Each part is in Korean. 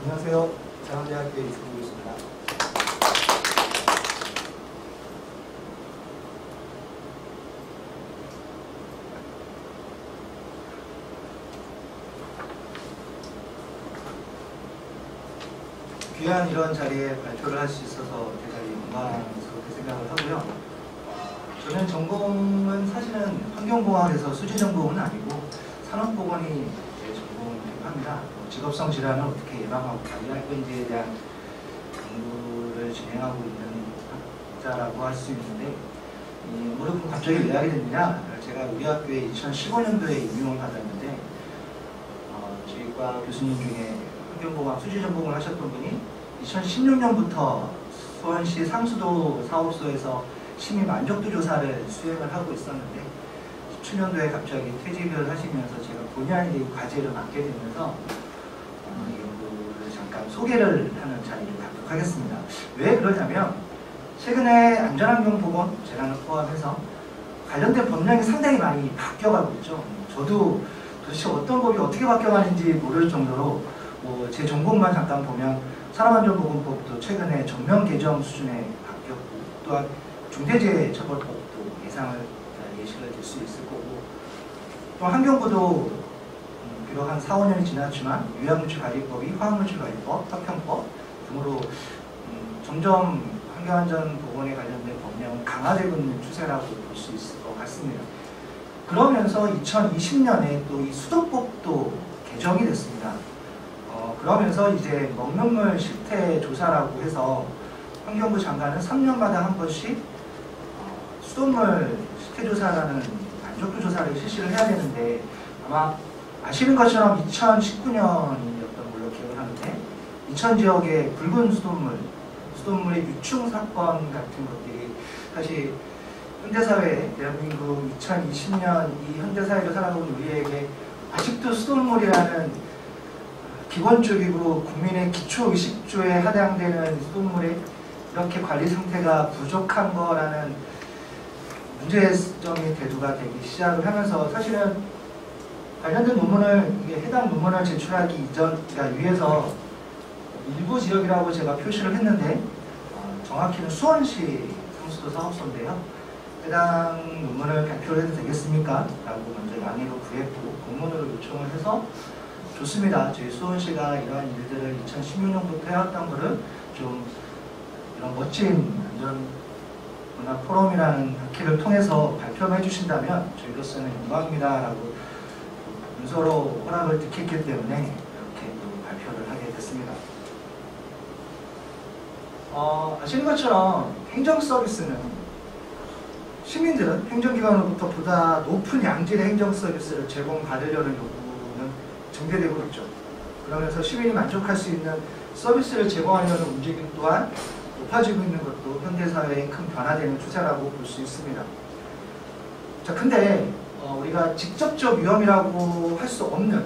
안녕하세요. 장원대학교에 이승우 있습니다. 귀한 이런 자리에 발표를 할 수 있어서 대단히 영광스럽게 생각을 하고요. 저는 전공은 사실은 환경공학에서 수지전공은 아니고 산업보건이 제 전공이기도 합니다. 직업성 질환을 어떻게 예방하고 관리할 건지에 대한 연구를 진행하고 있는 학자라고 할 수 있는데, 이 연구를 갑자기 왜 하게 됐느냐? 제가 우리 학교에 2015년도에 임용을 받았는데, 저희 과 교수님 중에 환경공학 수지전공을 하셨던 분이 2016년부터 수원시 상수도 사업소에서 시민 만족도 조사를 수행을 하고 있었는데, 17년도에 갑자기 퇴직을 하시면서 제가 본의 아니게 이 과제를 맡게 되면서 이 연구를 잠깐 소개를 하는 자리를 갖도록 하겠습니다. 왜 그러냐면, 최근에 안전환경보건 재난을 포함해서 관련된 법령이 상당히 많이 바뀌어가고 있죠. 저도 도대체 어떤 법이 어떻게 바뀌어가는지 모를 정도로 제 전공만 잠깐 보면 산업안전보건법도 최근에 전면 개정 수준에 바뀌었고, 또한 중대재해처벌법도 예시가 될 수 있을 거고, 또 환경부도 비록 한 4, 5년이 지났지만 유해물질관리법이 화학물질관리법, 화평법 등으로 점점 환경안전보건에 관련된 법령은 강화되고 있는 추세라고 볼 수 있을 것 같습니다. 그러면서 2020년에 또 이 수도법도 개정이 됐습니다. 그러면서 이제 먹는물 실태 조사라고 해서 환경부 장관은 3년마다 한 번씩 수돗물 실태 조사라는 만족도 조사를 실시를 해야 되는데, 아마 아시는 것처럼 2019년이었던 걸로 기억을 하는데, 인천 지역의 붉은 수돗물의 유충 사건 같은 것들이 사실 현대사회, 대한민국 2020년 이 현대사회를 살아가는 우리에게 아직도 수돗물이라는 기본적이고 국민의 기초의식주에 해당되는 수돗물의 이렇게 관리 상태가 부족한 거라는 문제점이 대두가 되기 시작을 하면서, 사실은 관련된 논문을, 해당 논문을 제출하기 위해서 일부 지역이라고 제가 표시를 했는데, 정확히는 수원시 상수도 사업소인데요. 해당 논문을 발표를 해도 되겠습니까? 라고 먼저 양해를 구했고, 공문으로 요청을 해서 좋습니다. 저희 수원시가 이러한 일들을 2016년부터 해왔던 거를 좀 이런 멋진 안전문화 포럼이라는 학회를 통해서 발표를 해주신다면 저희로서는 영광입니다. 라고 문서로 허락을 듣겠기 때문에 이렇게 또 발표를 하게 됐습니다. 아시는 것처럼 행정서비스는 시민들은 행정기관으로부터 보다 높은 양질의 행정서비스를 제공받으려는 요구는 증대되고 있죠. 그러면서 시민이 만족할 수 있는 서비스를 제공하려는 움직임 또한 높아지고 있는 것도 현대사회의 큰 변화되는 추세라고 볼 수 있습니다. 자, 근데 우리가 직접적 위험이라고 할 수 없는,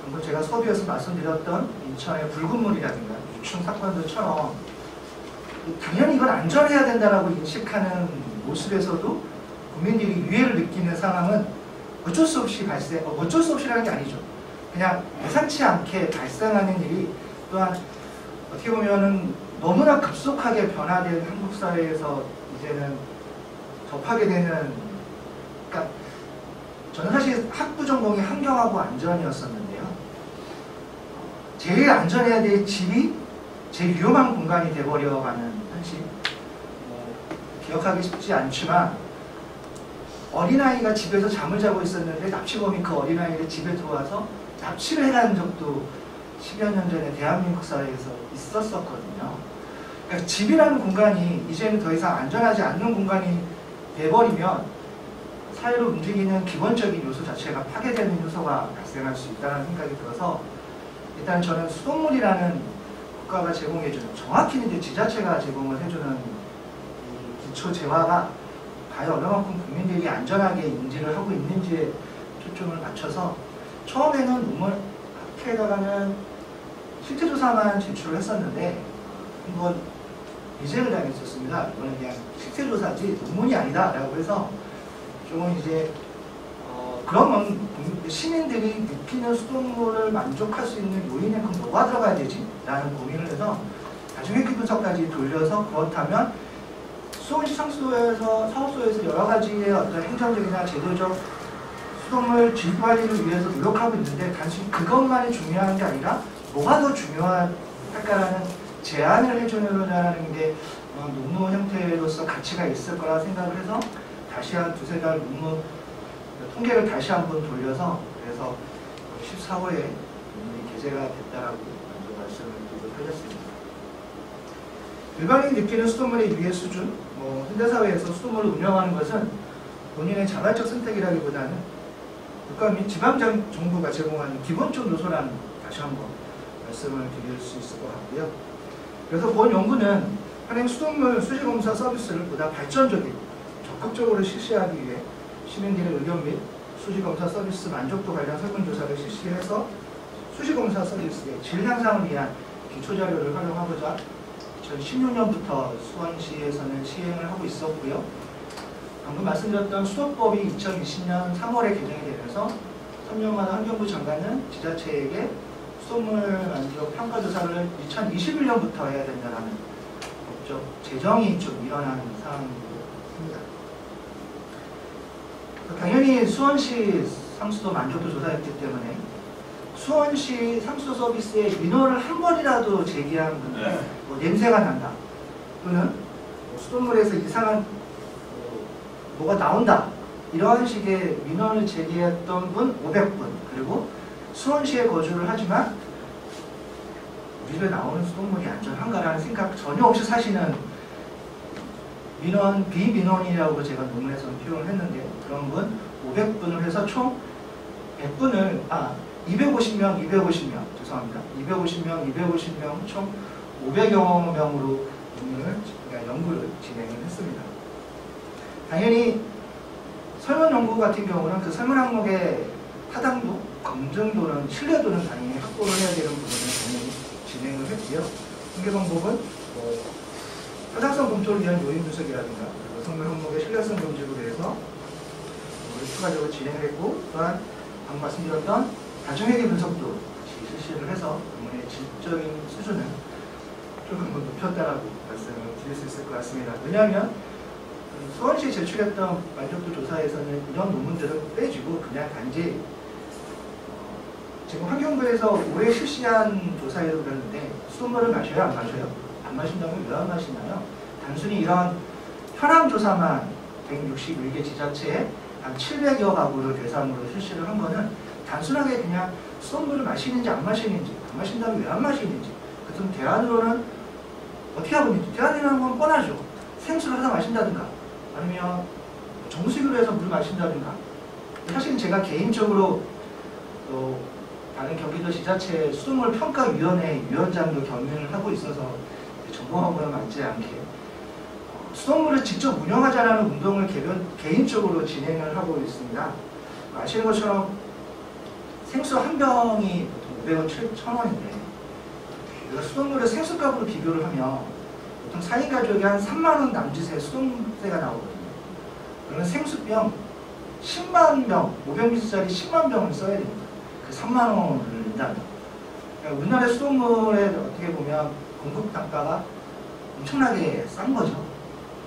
방금 제가 서두에서 말씀드렸던 인천의 붉은 물이라든가 유충 사건들처럼 당연히 이건 안전해야 된다라고 인식하는 모습에서도 국민들이 유해를 느끼는 상황은 어쩔 수 없이 어쩔 수 없이라는 게 아니죠. 그냥 예상치 않게 발생하는 일이, 또한 어떻게 보면은 너무나 급속하게 변화된 한국 사회에서 이제는 접하게 되는, 그러니까 저는 사실 학부 전공이 환경하고 안전이었었는데요. 제일 안전해야 될 집이 제일 위험한 공간이 돼버려가는 현실. 기억하기 쉽지 않지만, 어린아이가 집에서 잠을 자고 있었는데 납치범이 그 어린아이를 집에 들어와서 납치를 해가는 적도 10여 년 전에 대한민국 사회에서 있었었거든요. 그러니까 집이라는 공간이 이제는 더 이상 안전하지 않는 공간이 돼버리면 사회를 움직이는 기본적인 요소 자체가 파괴되는 요소가 발생할 수 있다는 생각이 들어서, 일단 저는 수돗물이라는 국가가 제공해주는, 정확히는 이제 지자체가 제공을 해주는 이 기초 재화가 과연 얼마만큼 국민들이 안전하게 인지를 하고 있는지에 초점을 맞춰서, 처음에는 논문 학회에다가는 실태조사만 제출을 했었는데 한번 리젝을 당했었습니다. 이거는 그냥 실태조사지 논문이 아니다 라고 해서 조금 이제 그러면 시민들이 느끼는 수돗물을 만족할 수 있는 요인에 그럼 뭐가 들어가야 되지? 라는 고민을 해서 다중회계 분석까지 돌려서 그렇다면 수원시 상수도에서 사업소에서 여러 가지의 어떤 행정적이나 제도적 수돗물 지휘 관리를 위해서 노력하고 있는데 단순히 그것만이 중요한 게 아니라 뭐가 더 중요할까라는 제안을 해주려는 게 논문 형태로서 가치가 있을 거라 생각을 해서 다시 한 두세 달 논문 통계를 다시 한번 돌려서 그래서 14호에 논문이 게재가 됐다라고 먼저 말씀을 드리도록 하겠습니다. 일반인이 느끼는 수돗물의 유해 수준, 현대사회에서 수돗물을 운영하는 것은 본인의 자발적 선택이라기보다는 국가 및 지방정부가 제공하는 기본적 요소라는 다시 한번 말씀을 드릴 수 있을 것 같고요. 그래서 본 연구는 현행 수돗물 수질검사 서비스를 보다 발전적이고 적극적으로 실시하기 위해 시민들의 의견 및 수질검사 서비스 만족도 관련 설문조사를 실시해서 수질검사 서비스의 질 향상을 위한 기초자료를 활용하고자 2016년부터 수원시에서는 시행을 하고 있었고요. 방금 말씀드렸던 수도법이 2020년 3월에 개정이 되면서 3년마다 환경부 장관은 지자체에게 수돗물 만족 평가조사를 2021년부터 해야 된다는 법적 제정이 좀 일어난 상황입니다. 당연히 수원시 상수도 만족도 조사였기 때문에 수원시 상수도 서비스의 민원을 한 번이라도 제기한 분들, 냄새가 난다 또는 수돗물에서 이상한 뭐가 나온다 이러한 식의 민원을 제기했던 분 500분, 그리고 수원시에 거주를 하지만 우리 집에 나오는 수돗물이 안전한가라는 생각 전혀 없이 사시는 민원, 비민원이라고 제가 논문에서는 표현을 했는데 그런 분 500분을 해서 총 100분을 250명 죄송합니다. 250명 총 500여 명으로 연구를 진행을 했습니다. 당연히 설문 연구 같은 경우는 그 설문 항목의 타당도, 검증도는, 신뢰도는 당연히 확보를 해야 되는 부분을 당연히 진행을 했고요. 통계 방법은 타당성 검토를 위한 요인 분석이라든가 그리고 설문 항목의 신뢰성 검증으로 해서 추가적으로 진행을 했고, 또한 방금 말씀드렸던 다중회계 분석도 실시를 해서 논문의 질적인 수준을 조금 높였다라고 말씀을 드릴 수 있을 것 같습니다. 왜냐하면 수원시에 제출했던 만족도 조사에서는 이런 논문들은 빼주고 그냥 단지 지금 환경부에서 올해 실시한 조사에도 그랬는데 수돗물을 마셔요? 안 마셔요? 안 마신다면 왜 안 마시나요? 단순히 이런 현황 조사만 161개 지자체에 한 700여 가구를 대상으로 실시를 한 거는 단순하게 그냥 수돗물을 마시는지 안 마시는지, 안 마신다면 왜 안 마시는지, 그럼 대안으로는 어떻게 하고 있는지, 대안이라는 건 뻔하죠. 생수를 하나 마신다든가 아니면 정수기로 해서 물을 마신다든가. 사실은 제가 개인적으로 다른 경기도 지자체 수돗물 평가위원회 위원장도 겸임을 하고 있어서 전공하고는 맞지 않게 수돗물을 직접 운영하자라는 운동을 개인적으로 진행을 하고 있습니다. 아시는 것처럼 생수 한 병이 보통 500원, 1,000원인데 수돗물을 생수값으로 비교를 하면 보통 4인 가족이 한 3만원 남짓의 수돗세가 나오거든요. 그러면 생수병 10만 병, 500ml짜리 10만 병을 써야 됩니다. 그 3만원을 낸다면. 그러니까 우리나라의 수돗물에 어떻게 보면 공급 단가가 엄청나게 싼 거죠.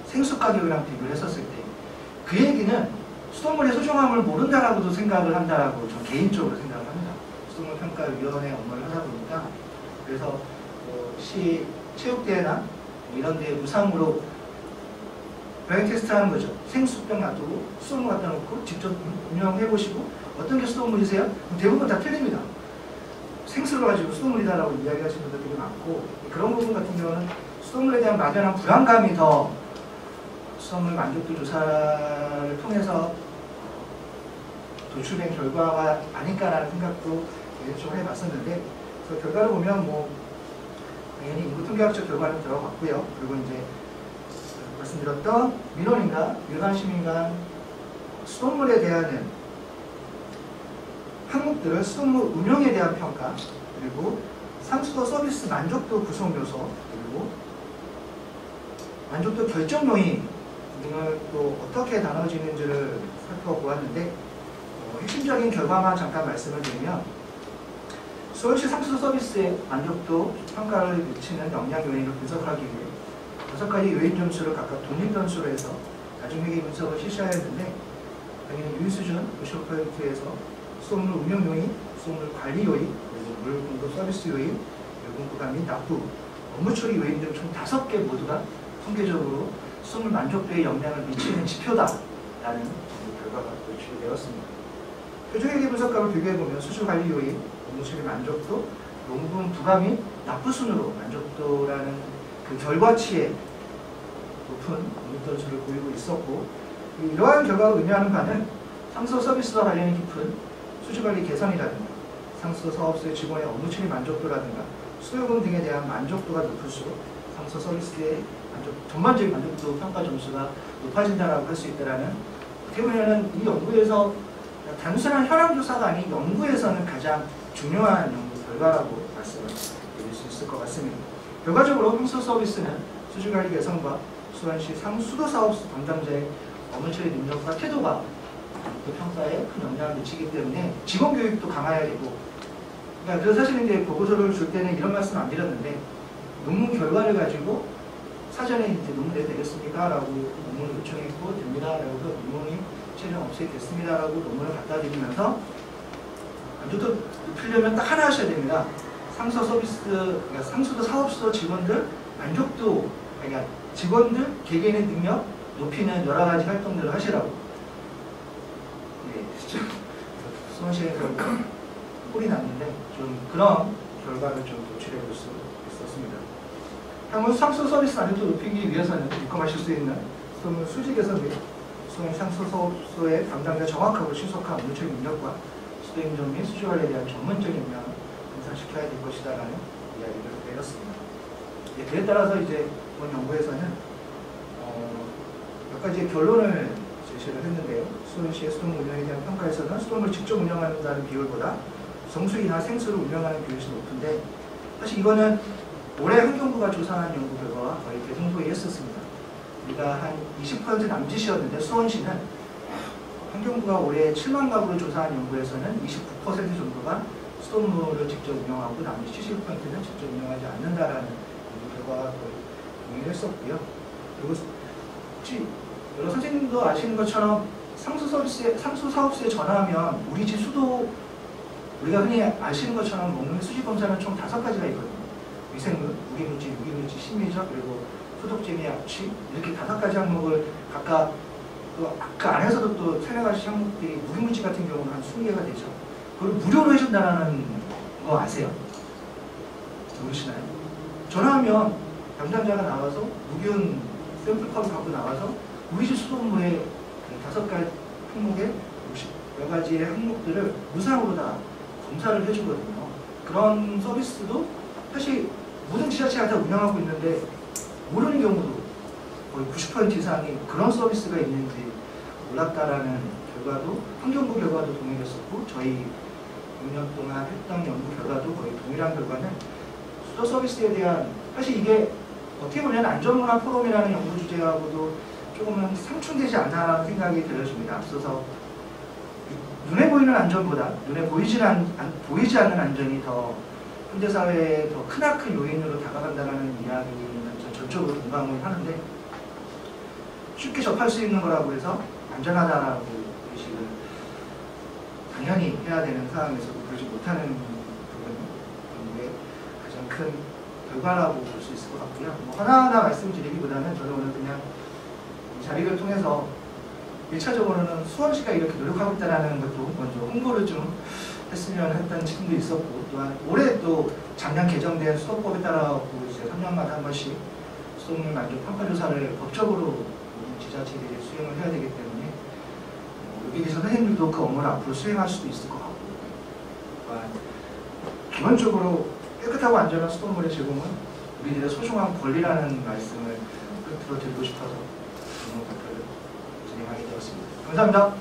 생수 가격이랑 비교를 했었을 때. 그 얘기는 수돗물의 소중함을 모른다라고도 생각을 한다라고 저는 개인적으로 생각을 합니다. 수돗물 평가위원회 업무를 하다 보니까. 그래서 시 체육대회나 이런 데에 무상으로 브레인 테스트 하는 거죠. 생수병 놔두고 수돗물 갖다 놓고 직접 운영해보시고 어떤 게 수돗물이세요? 대부분 다 틀립니다. 생수를 가지고 수돗물이다라고 이야기하시는 분들이 많고, 그런 부분 같은 경우는 수돗물에 대한 막연한 불안감이 더 수돗물 만족도 조사를 통해서 도출된 결과가 아닐까라는 생각도 좀 해봤었는데, 그 결과를 보면 당연히 인구통계학적 결과는 들어갔고요. 그리고 이제 말씀드렸던 민원인과 일반 시민간 수돗물에 대한 항목들을 수돗물 운영에 대한 평가, 그리고 상수도 서비스 만족도 구성 요소, 그리고 만족도 결정 요인 등을 또 어떻게 나눠지는지를 살펴보았는데, 핵심적인 결과만 잠깐 말씀을 드리면 수원시 상수 서비스의 만족도 평가를 미치는 역량 요인을 분석하기 위해 6가지 요인 점수를 각각 독립 변수로 해서 다중회계 분석을 실시하였는데 당연히 유의 수준 50%에서 수돗물 운영 요인, 수돗물 관리 요인, 그리고 물 공급 서비스 요인, 물 공급관 및 납부, 업무 처리 요인 등 총 5개 모두가 통계적으로 수돗물 만족도에 영향을 미치는 지표다라는 결과가 도출이 되었습니다. 표준회계 분석값을 비교해보면 수주 관리 요인, 업무 처리 만족도, 농분 부가 및 납부 순으로 만족도라는 그 결과치에 높은 독립변수를 보이고 있었고, 이러한 결과가 의미하는 바는 상수 서비스와 관련이 깊은 수주관리 개선이라든가 상수 사업소의 직원의 업무 처리 만족도라든가 수요금 등에 대한 만족도가 높을수록 상수 서비스의 전반적인 만족도 평가 점수가 높아진다고 할 수 있다는, 어떻게 보면 이 연구에서 단순한 현황 조사가 아닌 연구에서는 가장 중요한 연구 결과라고 말씀을 드릴 수 있을 것 같습니다. 결과적으로 상수 서비스는 수주관리 개선과 수원시 상수도 사업소 담당자의 업무 처리 능력과 태도가 그 평가에 큰 영향을 미치기 때문에 직원 교육도 강화해야 되고, 그러니까 그래서 사실 이제 보고서를 줄 때는 이런 말씀 안 드렸는데, 논문 결과를 가지고 사전에 이제 논문 내도 되겠습니까? 라고 논문을 요청했고 됩니다. 라고 논문이 최종 업체됐습니다. 라고 논문을 갖다 드리면서 만족도 높이려면 딱 하나 하셔야 됩니다. 상수 서비스, 그러니까 상수도 사업소 직원들 만족도, 그러니까 직원들 개개인의 능력 높이는 여러 가지 활동들을 하시라고. 네, 수원시에서 꼴이 났는데 좀 그런 결과를 좀 도출해 볼 수 있었습니다. 향후 상수 서비스 만족도 높이기 위해서는 입금하실 수 있는 수돗물 수지 개선 및 수원 상수 사업소의 담당자 정확하고 신속한 업무 처리 능력과 수도 인정 및 수주 관리에 대한 전문적인 역량을 향상시켜야 될 것이다라는 이야기를 내렸습니다. 예, 그에 따라서 이제 이번 연구에서는 몇 가지 결론을 제시를 했는데요. 수원시의 수돗물 운영에 대한 평가에서는 수돗물을 직접 운영한다는 비율보다 정수기나 생수를 운영하는 비율이 높은데, 사실 이거는 올해 환경부가 조사한 연구 결과와 거의 대동소이했었습니다. 우리가 한 20% 남짓이었는데 수원시는 환경부가 올해 7만 가구를 조사한 연구에서는 29% 정도가 수돗물을 직접 운영하고 나머지 70%는 직접 운영하지 않는다라는 연구 결과가 거의 동일했었고요. 그리고 혹시 여러 선생님도 아시는 것처럼 상수 사업소에 전화하면 우리 집 수도, 우리가 흔히 아시는 것처럼 먹는 수질 검사는 총 5가지가 있거든요. 위생물, 무기물질, 유기물질, 심리적, 그리고 소독제미, 압취, 이렇게 5가지 항목을 각각, 또 그 안에서도 또 3-4가지 항목들이 무기물질 같은 경우는 한 20개가 되죠. 그걸 무료로 해준다는 거 아세요? 모르시나요? 전화하면 담당자가 나와서 무균 샘플컵을 갖고 나와서 우리 집 수돗물의 5가지 항목에 몇 가지의 항목들을 무상으로 다 검사를 해주거든요. 그런 서비스도 사실 모든 지자체가 다 운영하고 있는데 모르는 경우도 거의 90% 이상이 그런 서비스가 있는지 몰랐다라는 결과도, 환경부 결과도 동일했었고 저희 6년 동안 했던 연구 결과도 거의 동일한 결과는 수도 서비스에 대한, 사실 이게 어떻게 보면 안전문화 포럼이라는 연구 주제하고도 조금은 상충되지 않나라는 생각이 들어집니다. 앞서서 눈에 보이는 안전보다 눈에 보이지 않는 안전이 더 현대사회에 더 크나큰 요인으로 다가간다는 이야기는 전적으로 동감을 하는데, 쉽게 접할 수 있는 거라고 해서 안전하다라고 의식을 당연히 해야 되는 상황에서도 그러지 못하는 부분이 연구의 가장 큰 결과라고 볼 수 있을 것 같고요. 뭐 하나하나 말씀드리기보다는 저는 오늘 그냥 이 자리를 통해서 1차적으로는 수원시가 이렇게 노력하고 있다는 것도 먼저 홍보를 좀 했으면 했던 측면도 있었고, 또한 올해 또 작년 개정된 수도법에 따라 이제 3년마다 한 번씩 수돗물 만족 평가조사를 법적으로 지자체들이 수행을 해야 되기 때문에 여기 계신 선생님들도 그 업무를 앞으로 수행할 수도 있을 것 같고, 또한 기본적으로 깨끗하고 안전한 수돗물의 제공은 우리들의 소중한 권리라는 말씀을 끝으로 드리고 싶어서 오늘 발표를 진행하게 되었습니다. 감사합니다.